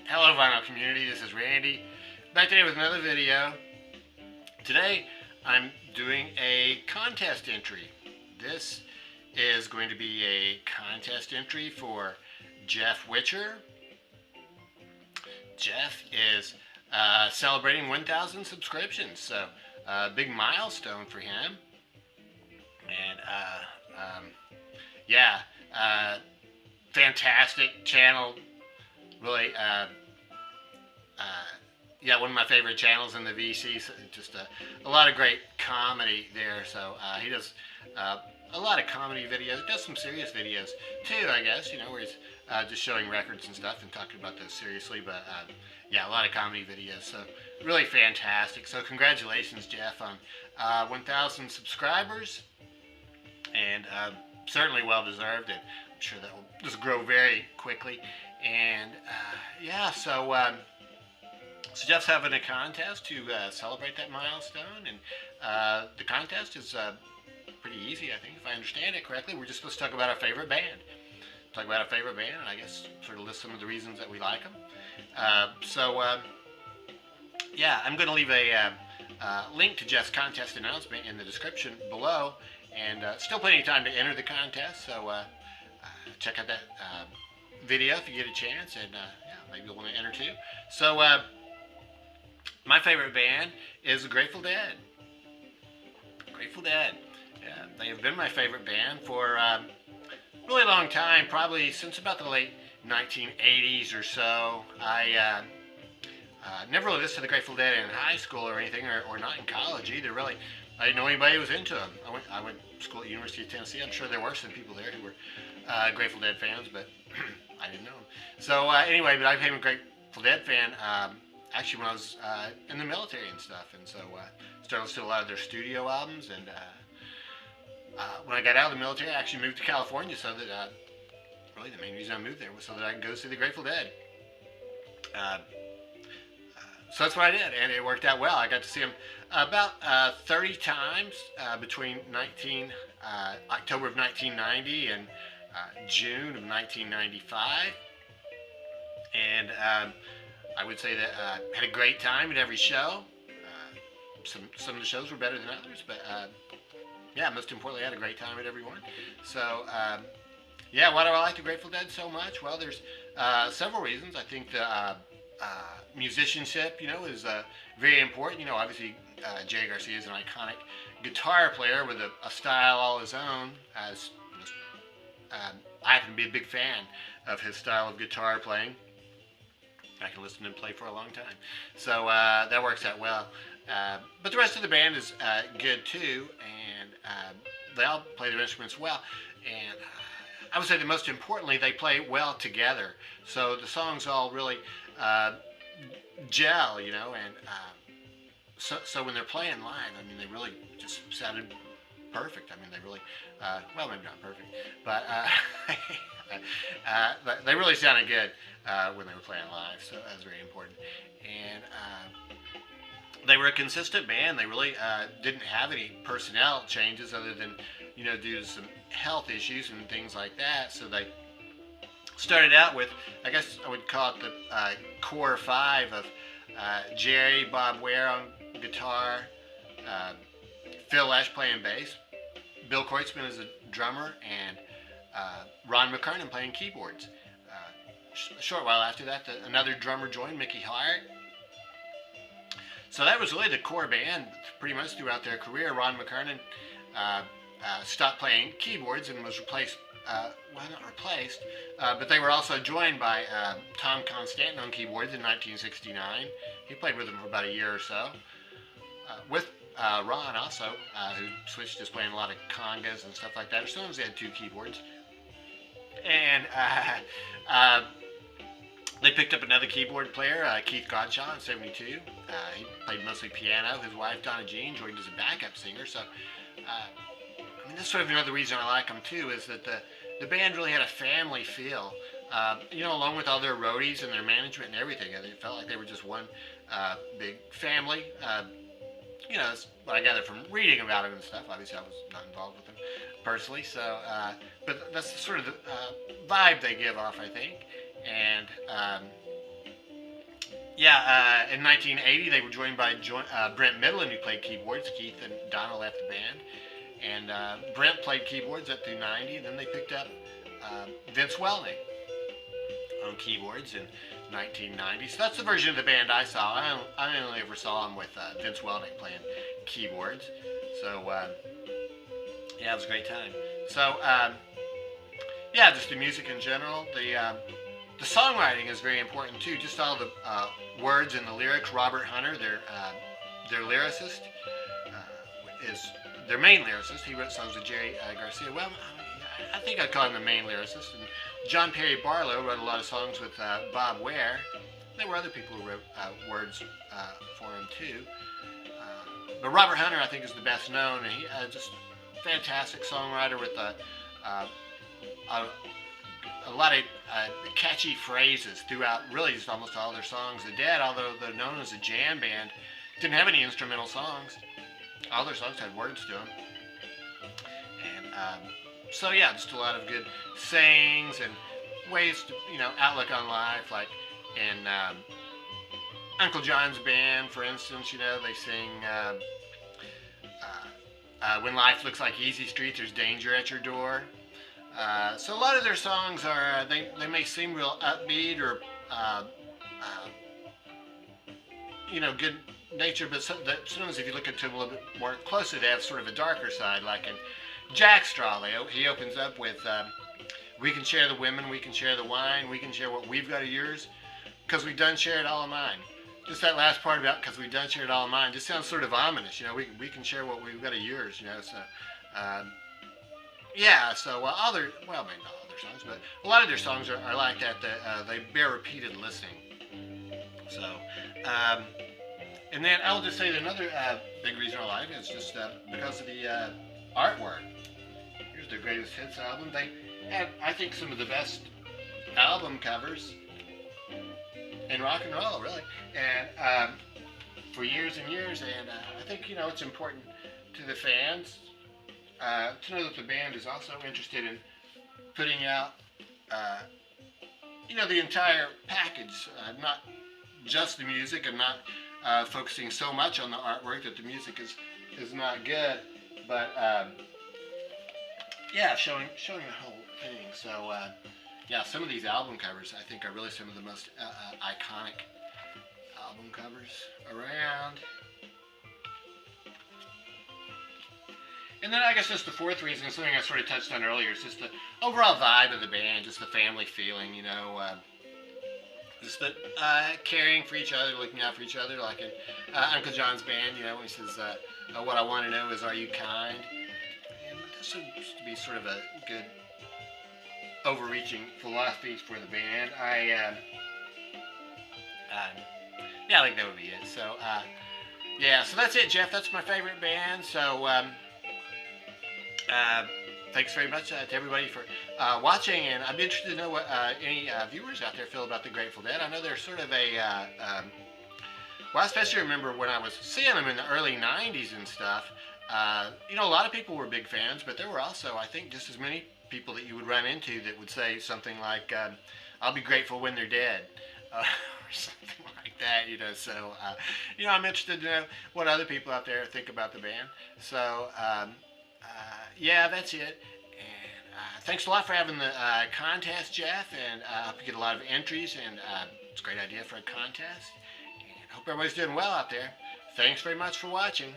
Hello vinyl community, this is Randy, back today with another video. Today I'm doing a contest entry. This is going to be a contest entry for Jeff Whitcher. Jeff is celebrating 1,000 subscriptions, so a big milestone for him. And yeah, fantastic channel, really. Yeah, one of my favorite channels in the VC. Just a lot of great comedy there. So he does a lot of comedy videos. He does some serious videos too, I guess. You know, where he's just showing records and stuff and talking about those seriously. But yeah, a lot of comedy videos. So really fantastic. So congratulations, Jeff, on 1,000 subscribers, and certainly well deserved. And I'm sure that will just grow very quickly. And yeah, so. So Jeff's having a contest to celebrate that milestone, and the contest is pretty easy, I think, if I understand it correctly. We're just supposed to talk about our favorite band. Talk about our favorite band, and I guess sort of list some of the reasons that we like them. Yeah, I'm going to leave a link to Jeff's contest announcement in the description below, and still plenty of time to enter the contest, so check out that video if you get a chance, and yeah, maybe you'll want to enter too. So, my favorite band is the Grateful Dead. Grateful Dead. Yeah, they have been my favorite band for a really long time, probably since about the late 1980s or so. I never really listened to the Grateful Dead in high school or anything, or not in college either, really. I didn't know anybody who was into them. I went to school at the University of Tennessee. I'm sure there were some people there who were Grateful Dead fans, but I didn't know them. So anyway, but I became a Grateful Dead fan actually when I was in the military and stuff, and so started listening to a lot of their studio albums, and when I got out of the military, I actually moved to California, so that really the main reason I moved there was so that I could go see the Grateful Dead. So that's what I did, and it worked out well. I got to see them about 30 times between October of 1990 and June of 1995, and I would say that had a great time at every show. Some of the shows were better than others, but yeah, most importantly, I had a great time at every one. So yeah, why do I like the Grateful Dead so much? Well, there's several reasons. I think the musicianship, you know, is very important. You know, obviously Jerry Garcia is an iconic guitar player with a style all his own. As I happen to be a big fan of his style of guitar playing. I can listen and play for a long time, so that works out well. But the rest of the band is good too, and they all play their instruments well. And I would say that most importantly, they play well together. So the songs all really gel, you know. And so when they're playing live, I mean, they really just sounded perfect. I mean, they really, well, maybe not perfect, but they really sounded good when they were playing live, so that was very important. And they were a consistent band. They really didn't have any personnel changes other than, you know, due to some health issues and things like that. So they started out with, I guess I would call it the core five of Jerry, Bob Ware on guitar, Phil Lesh playing bass, Bill Kreutzmann as a drummer, and Ron McKernan playing keyboards. A short while after that, another drummer joined, Mickey Hart. So that was really the core band pretty much throughout their career. Ron McKernan stopped playing keyboards and was replaced, well, not replaced, but they were also joined by Tom Constantin on keyboards in 1969. He played with them for about a year or so. With Ron also, who switched to playing a lot of congas and stuff like that. Or sometimes they had two keyboards. And they picked up another keyboard player, Keith Godshaw, in '72. He played mostly piano. His wife, Donna Jean, joined as a backup singer. So, I mean, that's sort of another reason I like them too, is that the band really had a family feel. You know, along with all their roadies and their management and everything. It felt like they were just one big family. You know, that's what I gathered from reading about them and stuff. Obviously, I was not involved with them personally, so but that's sort of the vibe they give off, I think. And Yeah, in 1980 they were joined by Brent Midland, who played keyboards. Keith and Donna left the band, and Brent played keyboards up through 90. And then they picked up Vince Welnick on keyboards in 1990. So that's the version of the band I saw. I only ever saw him with Vince Welnick playing keyboards. So yeah, it was a great time. So yeah, just the music in general. The songwriting is very important too. Just all the words and the lyrics. Robert Hunter, their lyricist, is their main lyricist. He wrote songs with Jerry Garcia. Well, I think I'd call him the main lyricist. And John Perry Barlow wrote a lot of songs with Bob Ware. There were other people who wrote words for him too. But Robert Hunter, I think, is the best known. And he just fantastic songwriter with a lot of catchy phrases throughout really just almost all their songs. The Dead, although they're known as a jam band, didn't have any instrumental songs. All their songs had words to them. And so yeah, just a lot of good sayings and ways to, outlook on life. Like in Uncle John's band, for instance, they sing when life looks like easy street, there's danger at your door. So a lot of their songs are, they may seem real upbeat or, good nature, but sometimes if you look into them a little bit more closely, they have sort of a darker side. Like in Jackstraw, he opens up with, we can share the women, we can share the wine, we can share what we've got of yours, because we've done shared all of mine. Just that last part about because we've done shared all of mine just sounds sort of ominous. We can share what we've got of yours, so... yeah, so maybe not all their songs, but a lot of their songs are like that. They bear repeated listening. So, and then I'll just say that another big reason I like it is just because of the artwork. Here's their greatest hits album. They had, I think, some of the best album covers in rock and roll, really, and for years and years. And I think it's important to the fans. To know that the band is also interested in putting out, the entire package, not just the music, and not focusing so much on the artwork that the music is not good, but yeah, showing the whole thing. So yeah, some of these album covers I think are really some of the most iconic album covers around. And then I guess just the fourth reason, something I sort of touched on earlier, is just the overall vibe of the band, just the family feeling, just the caring for each other, looking out for each other, like in Uncle John's band, when he says, what I want to know is, are you kind? And this seems to be sort of a good overreaching philosophy for the band. Yeah, I think that would be it. So, yeah, so that's it, Jeff. That's my favorite band. So, thanks very much to everybody for watching, and I'd be interested to know what any viewers out there feel about the Grateful Dead. I know they're sort of a, well, I especially remember when I was seeing them in the early 90s and stuff, a lot of people were big fans, but there were also, I think, just as many people that you would run into that would say something like, I'll be grateful when they're dead, or something like that, so, I'm interested to know what other people out there think about the band. So, yeah, that's it. And thanks a lot for having the contest, Jeff. And I hope you get a lot of entries. And it's a great idea for a contest. And I hope everybody's doing well out there. Thanks very much for watching.